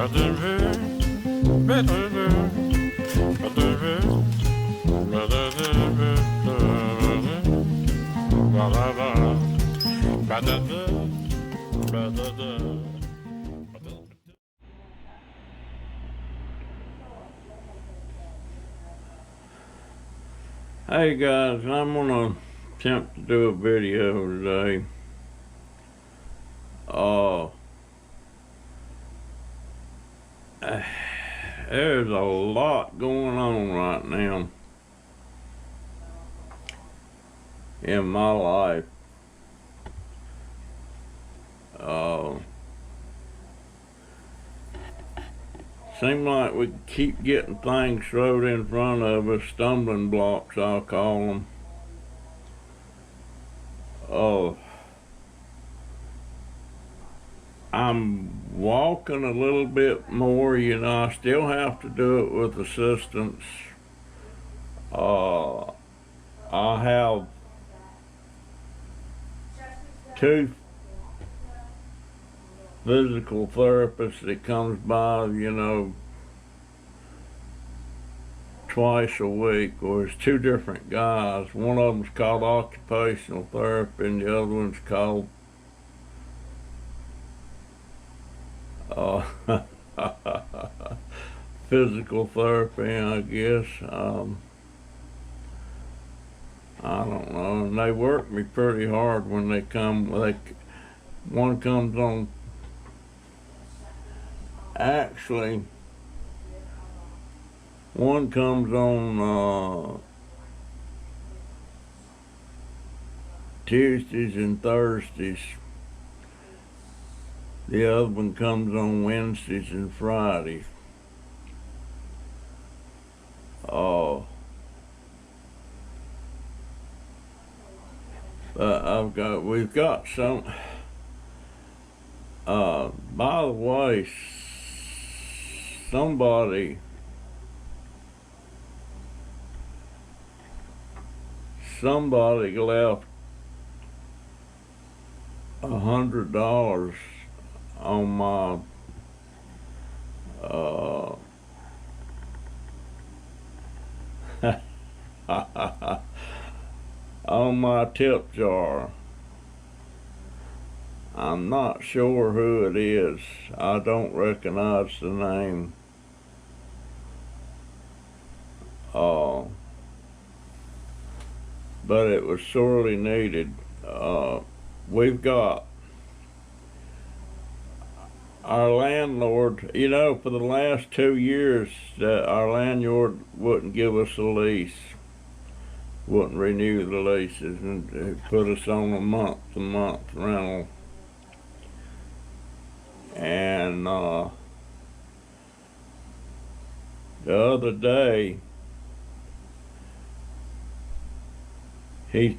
Hey guys, I'm gonna attempt to do a video today. There's a lot going on right now in my life. Seems like we keep getting things thrown in front of us, stumbling blocks I'll call them. I'm walking a little bit more, I still have to do it with assistance. I have 2 physical therapists that comes by, twice a week. Or it's 2 different guys. One of them's called occupational therapy and the other one's called physical therapy, I guess. I don't know, and they work me pretty hard when they come. One comes on, actually, one comes on Tuesdays and Thursdays. The other one comes on Wednesdays and Fridays. We've got some, by the way, somebody left $100 on my on my tip jar. I'm not sure who it is. I don't recognize the name. But it was sorely needed. We've got our landlord, for the last 2 years, our landlord wouldn't give us a lease, wouldn't renew the leases, and put us on a month-to-month rental. And the other day, he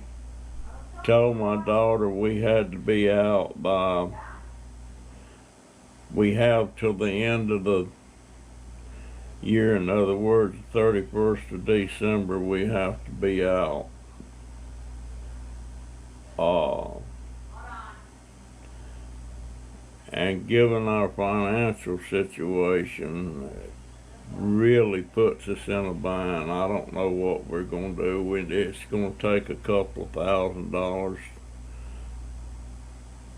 told my daughter we had to be out we have till the end of the year. In other words, the 31st of December, we have to be out. And given our financial situation, it really puts us in a bind. I don't know what we're going to do. It's going to take a couple of $1,000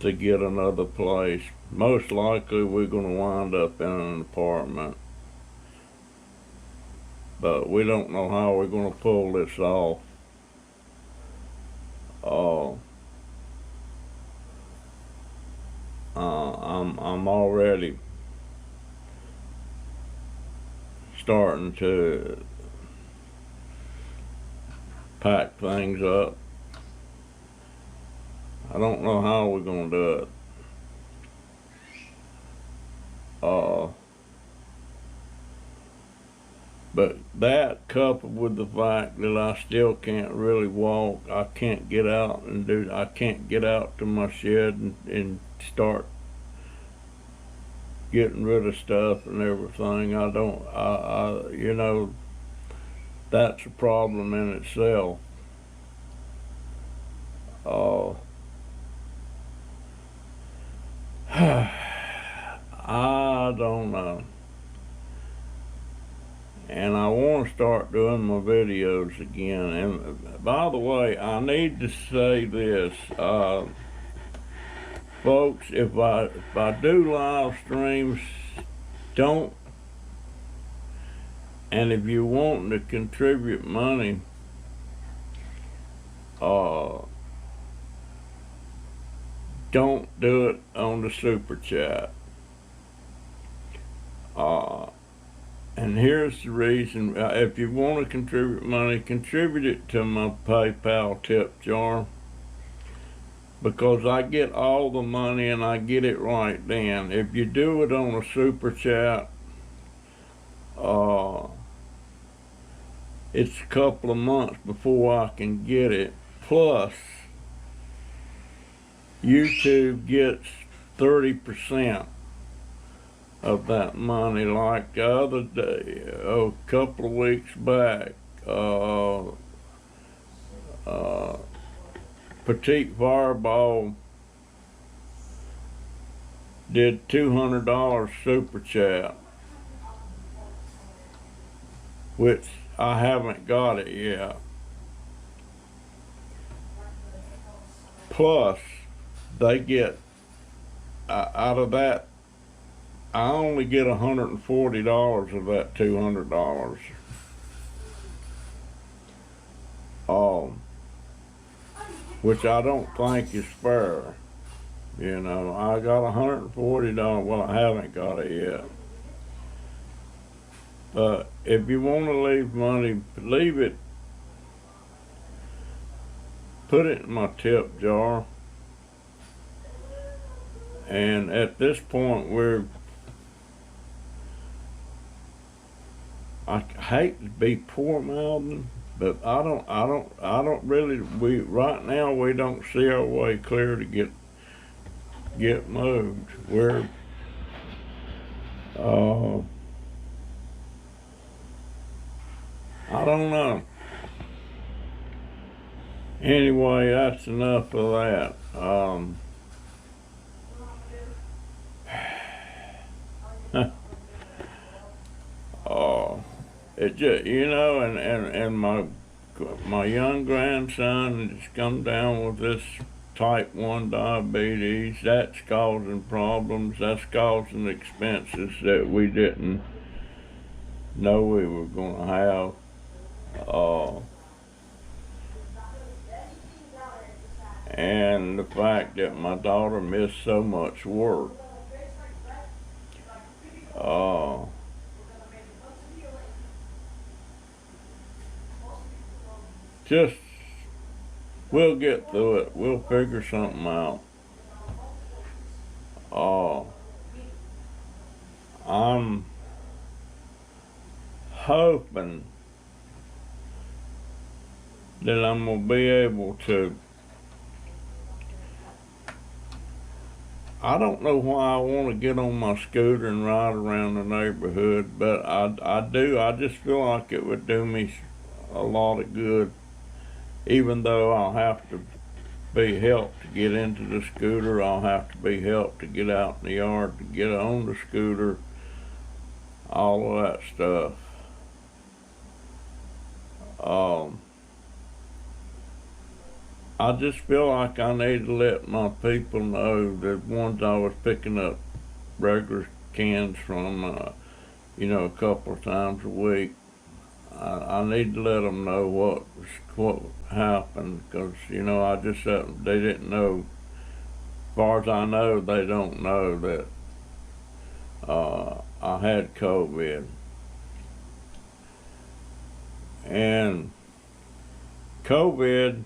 to get another place. Most likely we're going to wind up in an apartment, but we don't know how we're going to pull this off. I'm already starting to pack things up. I don't know how we're gonna do it. But that, coupled with the fact that I still can't really walk, I can't get out to my shed and start getting rid of stuff and everything. That's a problem in itself. I don't know. And I want to start doing my videos again. And by the way, I need to say this, folks. If I do live streams, don't. And if you want to contribute money, don't do it on the super chat. And here's the reason. If you want to contribute money, contribute it to my PayPal tip jar, because I get all the money and I get it right then. If you do it on a super chat, it's a couple of months before I can get it. Plus, YouTube gets 30% of that money. Like the other day, a couple of weeks back, Petite Fireball did $200 super chat, which I haven't got it yet. Plus, they get, out of that, I only get $140 of that $200. Which I don't think is fair. You know, I got $140. Well, I haven't got it yet. But if you want to leave money, leave it. Put it in my tip jar. And at this point, I hate to be poor mouthing, but I don't really, right now we don't see our way clear to get moved. We're, I don't know. Anyway, that's enough of that. It just, you know, and my young grandson has come down with this type 1 diabetes. That's causing problems. That's causing expenses that we didn't know we were going to have. And the fact that my daughter missed so much work. Just, we'll get through it. We'll figure something out. I'm hoping that I'm gonna be able to. I don't know why I want to get on my scooter and ride around the neighborhood, but I do. I just feel like it would do me a lot of good, even though I'll have to be helped to get into the scooter. I'll have to be helped to get out in the yard, to get on the scooter, all of that stuff. I just feel like I need to let my people know that ones I was picking up regular cans from, you know, a couple of times a week. I need to let them know what happened, because, you know, I just they didn't know. As far as I know, they don't know that I had COVID. And COVID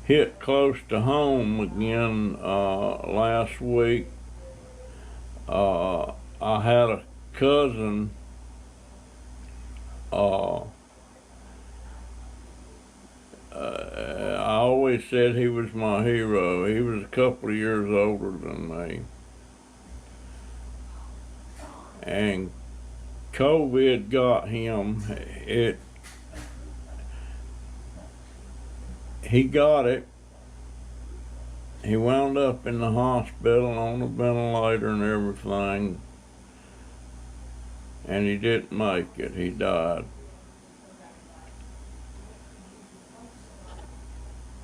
hit close to home again last week. I had a cousin, I always said he was my hero. He was a couple of years older than me. And COVID got him. He got it. he wound up in the hospital on a ventilator and everything, and he didn't make it. He died.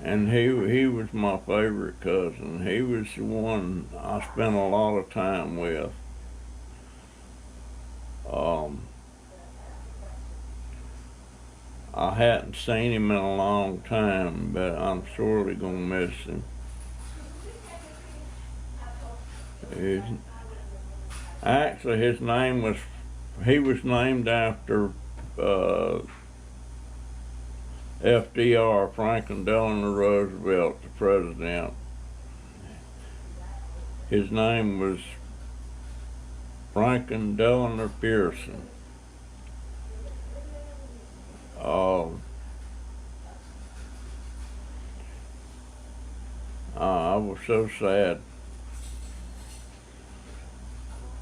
And he was my favorite cousin. He was the one I spent a lot of time with. I hadn't seen him in a long time, but I'm surely gonna miss him. Actually, he was named after FDR, Franklin Delano Roosevelt, the president. His name was Franklin Delano Pearson. I was so sad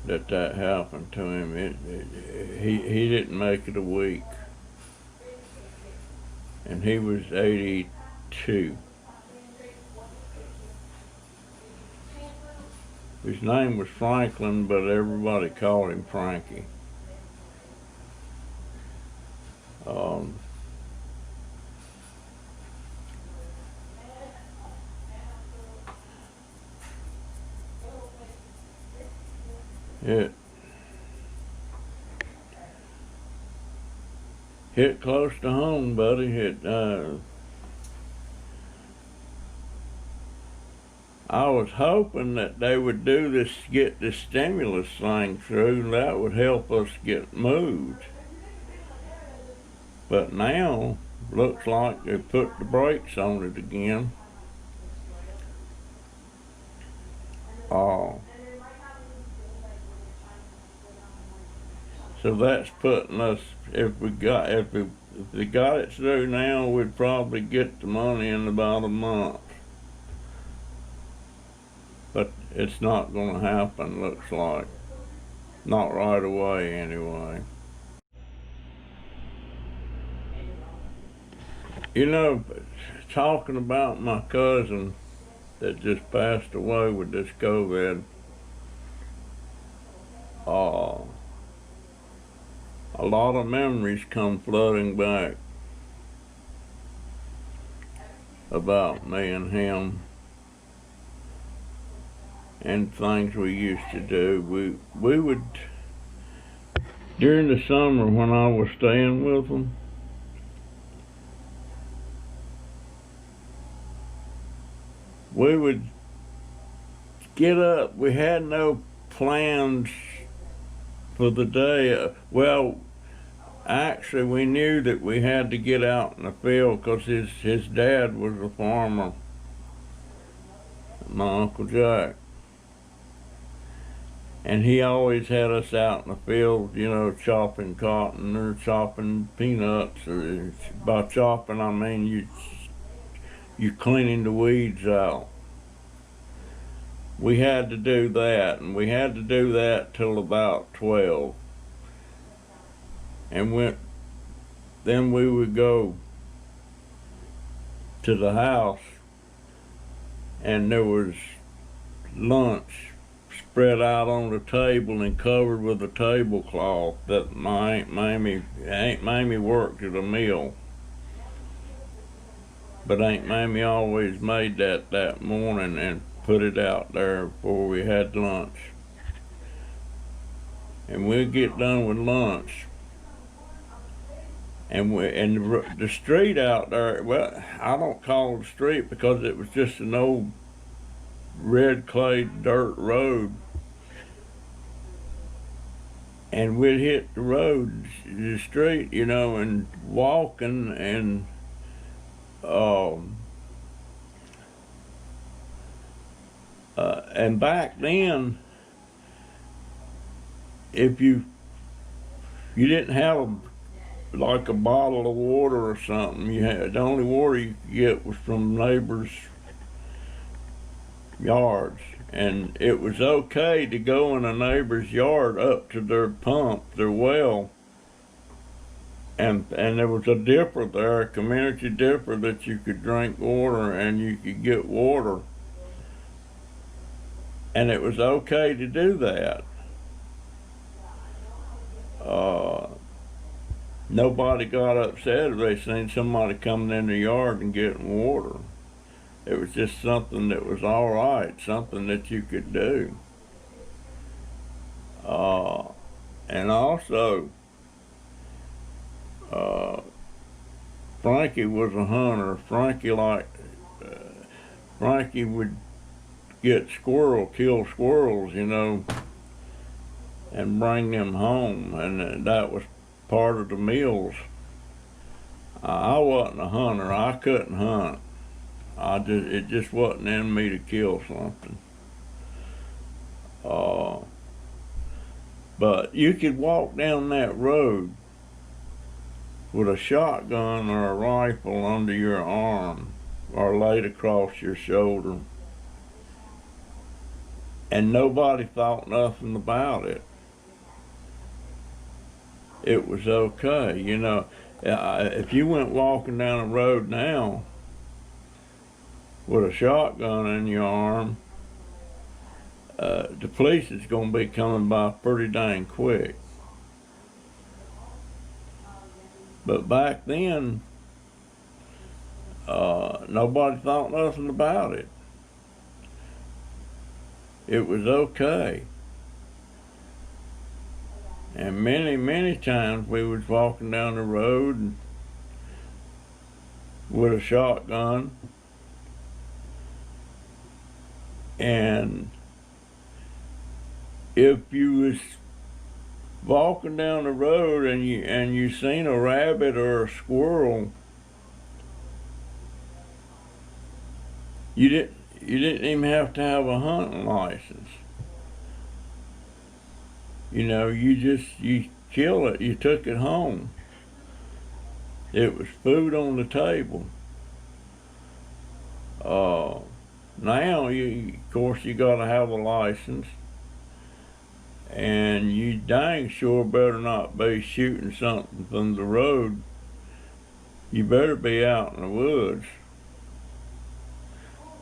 that happened to him. He didn't make it a week, and he was 82. His name was Franklin, but everybody called him Frankie. It hit close to home, buddy. I was hoping that they would get this stimulus thing through, and that would help us get moved. But now, looks like they put the brakes on it again. So that's putting us, if they got it through now, we'd probably get the money in about a month. But it's not gonna happen, looks like. Not right away, anyway. You know, talking about my cousin that just passed away with this COVID, a lot of memories come flooding back about me and him and things we used to do. We would, during the summer when I was staying with them, we would get up. We had no plans for the day. Well, actually, we knew that we had to get out in the field because his dad was a farmer, my Uncle Jack. And he always had us out in the field, you know, chopping cotton or chopping peanuts. Or by chopping, I mean you cleaning the weeds out. We had to do that, and we had to do that till about 12. And then we would go to the house, and there was lunch spread out on the table and covered with a tablecloth that my Aunt Mamie worked at a mill. But Aunt Mamie always made that morning and put it out there before we had lunch. And we'd get done with lunch, and the street out there, well, I don't call it a street because it was just an old red clay dirt road. And we'd hit the street, you know, and walking, and back then, if you didn't have like a bottle of water or something, the only water you could get was from neighbors' yards. And it was okay to go in a neighbor's yard up to their pump, their well, and there was a dipper there, a community dipper, that you could drink water and you could get water. And it was okay to do that. Nobody got upset if they seen somebody coming in the yard and getting water. It was just something that was all right, something that you could do. And also, Frankie was a hunter. Frankie would kill squirrels, and bring them home, and that was part of the meals. I wasn't a hunter. I couldn't hunt. It just wasn't in me to kill something. But you could walk down that road with a shotgun or a rifle under your arm or laid across your shoulder, and nobody thought nothing about it. It was okay, If you went walking down the road now with a shotgun in your arm, the police is going to be coming by pretty dang quick. But back then, nobody thought nothing about it. It was okay. And many, many times we was walking down the road with a shotgun, and if you was walking down the road and you seen a rabbit or a squirrel, you didn't even have to have a hunting license. You kill it, you took it home. It was food on the table. Now, of course, you gotta have a license, and you dang sure better not be shooting something from the road. You better be out in the woods.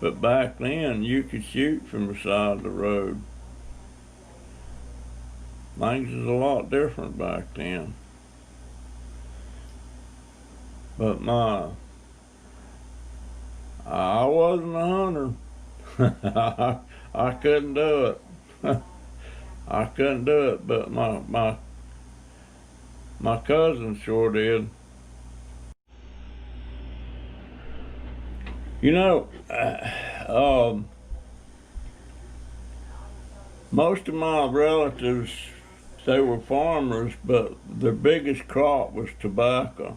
But back then, you could shoot from the side of the road. Things was a lot different back then. But I wasn't a hunter. I couldn't do it. I couldn't do it, but my cousin sure did. Most of my relatives, they were farmers, but their biggest crop was tobacco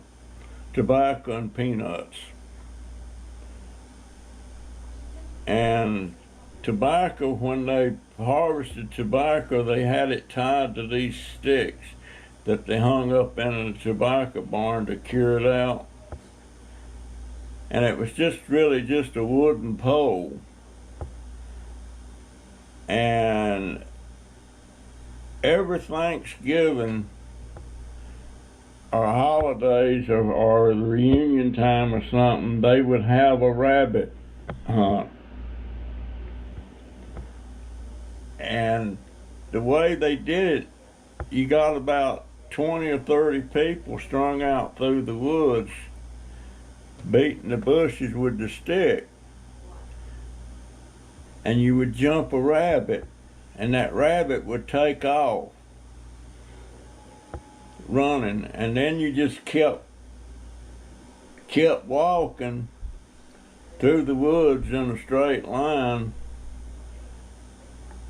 and peanuts. And tobacco, when they harvested tobacco, they had it tied to these sticks that they hung up in the tobacco barn to cure it out. And it was really just a wooden pole. And every Thanksgiving or holidays or reunion time or something, they would have a rabbit hunt. And the way they did it, you got about 20 or 30 people strung out through the woods, beating the bushes with the stick. And you would jump a rabbit, and that rabbit would take off running, and then you just kept walking through the woods in a straight line.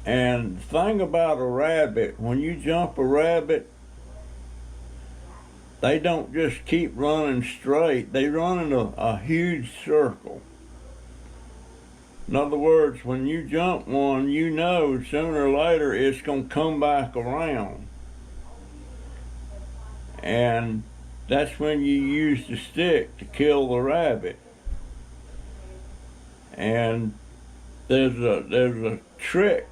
And the thing about a rabbit, when you jump a rabbit, they don't just keep running straight, they run in a huge circle. In other words, when you jump one, you know sooner or later it's going to come back around. And that's when you use the stick to kill the rabbit. And there's a trick.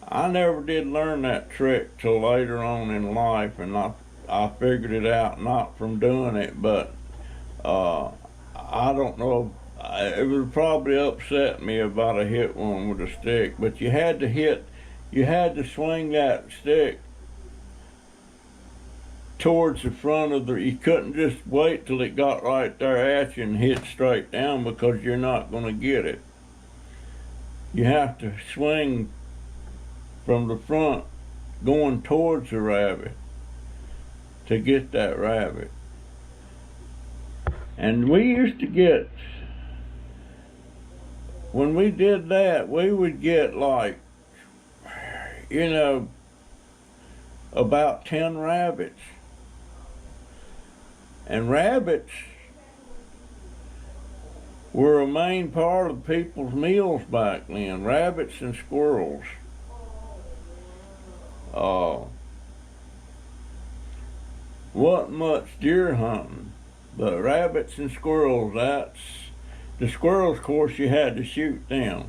I never did learn that trick till later on in life, and I figured it out not from doing it, but I don't know. it would probably upset me if I'd have hit one with a stick, but you had to swing that stick towards the front of you couldn't just wait till it got right there at you and hit straight down, because you're not going to get it. You have to swing from the front going towards the rabbit to get that rabbit. And we used to get, when we did that, we would get like, about 10 rabbits. And rabbits were a main part of people's meals back then, rabbits and squirrels. Wasn't much deer hunting, but rabbits and squirrels, the squirrels, of course, you had to shoot them.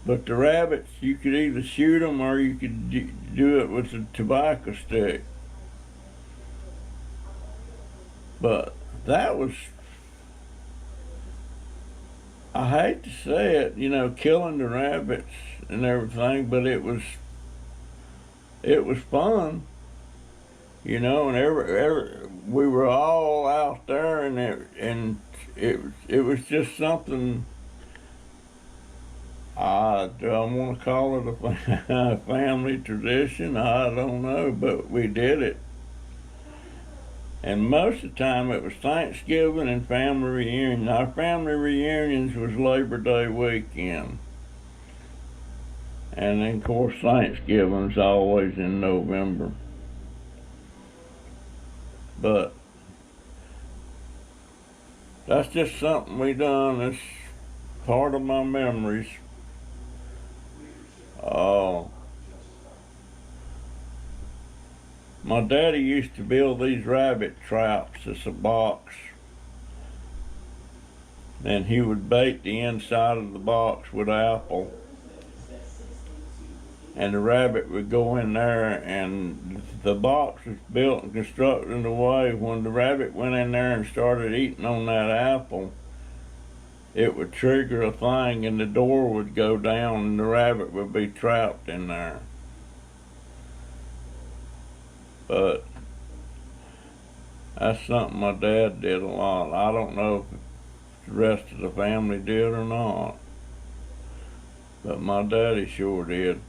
But the rabbits, you could either shoot them or you could do it with a tobacco stick. But that was, I hate to say it, killing the rabbits and everything, but it was fun, and we were all out there, and it was just something. Do I want to call it a family tradition? I don't know, but we did it. And most of the time it was Thanksgiving and family reunion. Our family reunions was Labor Day weekend. And then, of course, Thanksgiving's always in November. But that's just something we done. It's part of my memories. My daddy used to build these rabbit traps. It's a box. And he would bait the inside of the box with apple. And the rabbit would go in there, and the box was built and constructed in a way when the rabbit went in there and started eating on that apple, it would trigger a thing and the door would go down and the rabbit would be trapped in there. But that's something my dad did a lot. I don't know if the rest of the family did or not, but my daddy sure did.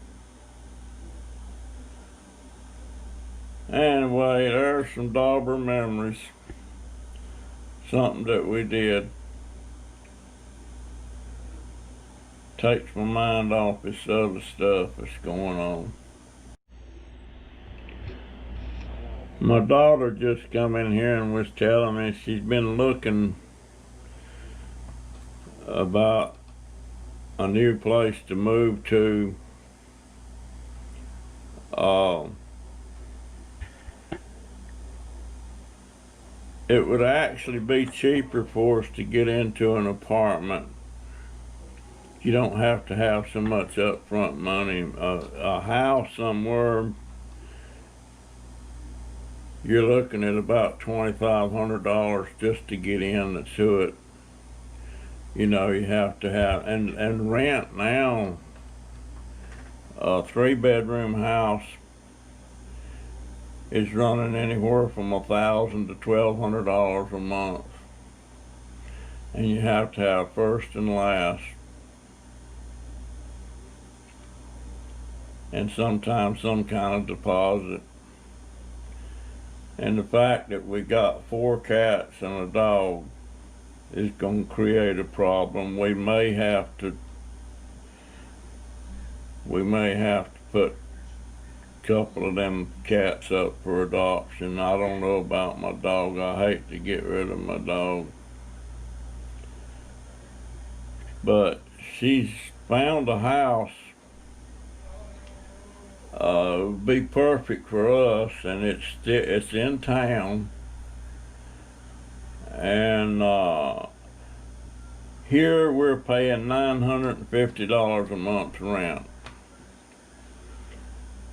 Anyway, there's some dauber memories. Something that we did. Takes my mind off this other stuff that's going on. My daughter just come in here and was telling me she's been looking about a new place to move to. It would actually be cheaper for us to get into an apartment. You don't have to have so much upfront money. A house somewhere, you're looking at about $2,500 just to get into it. You have to have, and rent now, a 3-bedroom house is running anywhere from $1,000 to $1,200 a month. And you have to have first and last. And sometimes some kind of deposit. And the fact that we got 4 cats and a dog is going to create a problem. We may have to put a couple of them cats up for adoption. I don't know about my dog. I hate to get rid of my dog. But she's found a house would be perfect for us, and it's in town, and here we're paying $950 a month rent,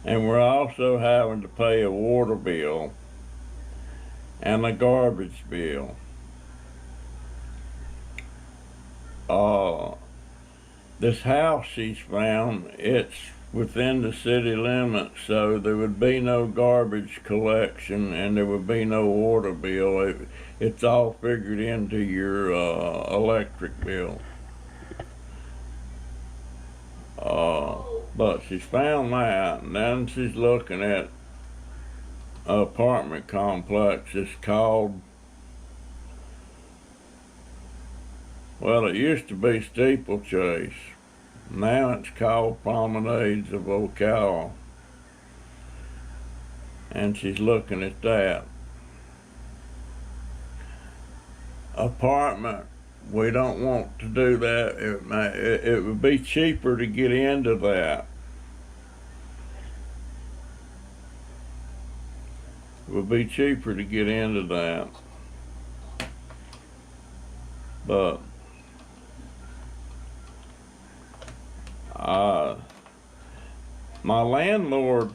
and we're also having to pay a water bill and a garbage bill. Uh, this house she's found, it's within the city limits, so there would be no garbage collection and there would be no water bill. It's all figured into your electric bill. But she's found that, and then she's looking at an apartment complex. It's called, well, it used to be Steeplechase. Now it's called Promenades of Ocala. And she's looking at that. Apartment, we don't want to do that. It would be cheaper to get into that. It would be cheaper to get into that. But my landlord,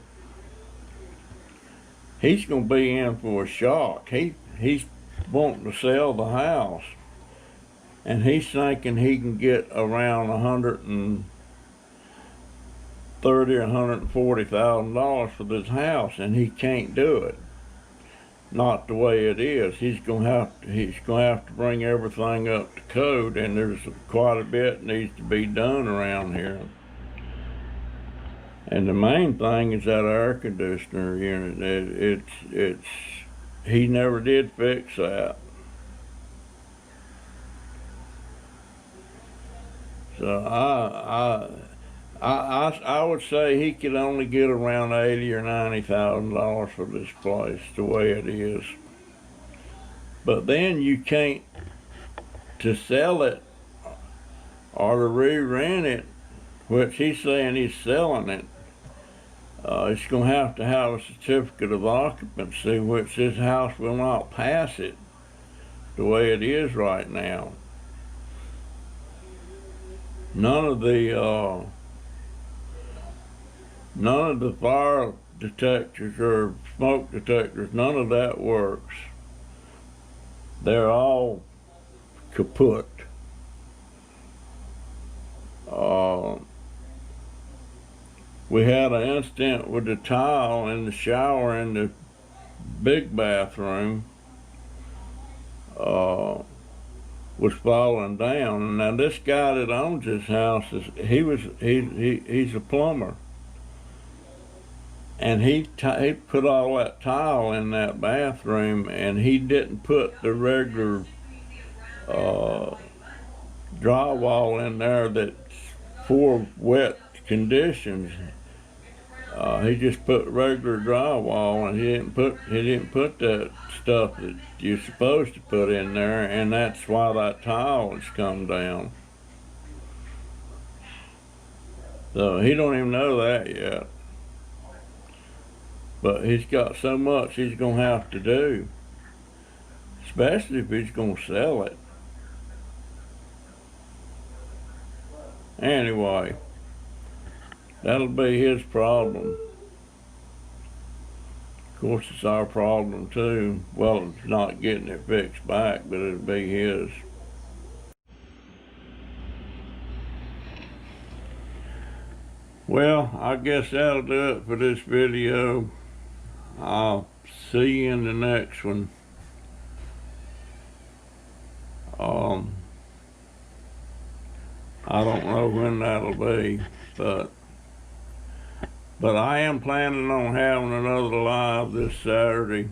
he's gonna be in for a shock. He's wanting to sell the house, and he's thinking he can get around $130,000 or $140,000 for this house, and he can't do it. Not the way it is. He's gonna have to bring everything up to code, and there's quite a bit needs to be done around here. And the main thing is that air conditioner unit. He never did fix that. So I would say he could only get around $80,000 or $90,000 for this place, the way it is. But then you can't, to sell it or to re-rent it, which he's saying he's selling it. It's going to have a certificate of occupancy, which this house will not pass it the way it is right now. None of the fire detectors or smoke detectors, none of that works. They're all kaput. We had an incident with the tile in the shower in the big bathroom was falling down. And now this guy that owns this house he's a plumber, and he put all that tile in that bathroom, and he didn't put the regular drywall in there that's for wet conditions. He just put regular drywall, and he didn't put that stuff that you're supposed to put in there, and that's why that tile has come down. So he don't even know that yet. But he's got so much he's gonna have to do, especially if he's gonna sell it. Anyway, that'll be his problem. Of course, it's our problem too. Well, it's not getting it fixed back, but it'll be his. Well, I guess that'll do it for this video. I'll see you in the next one. I don't know when that'll be, but I am planning on having another live this Saturday.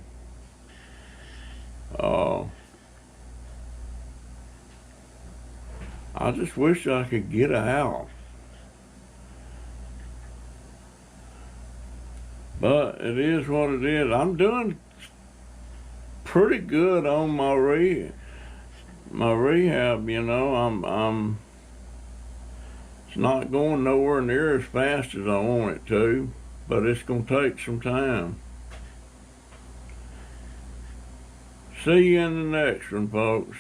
I just wish I could get out. But it is what it is. I'm doing pretty good on my rehab, you know. It's not going nowhere near as fast as I want it to, but it's gonna take some time. See you in the next one, folks.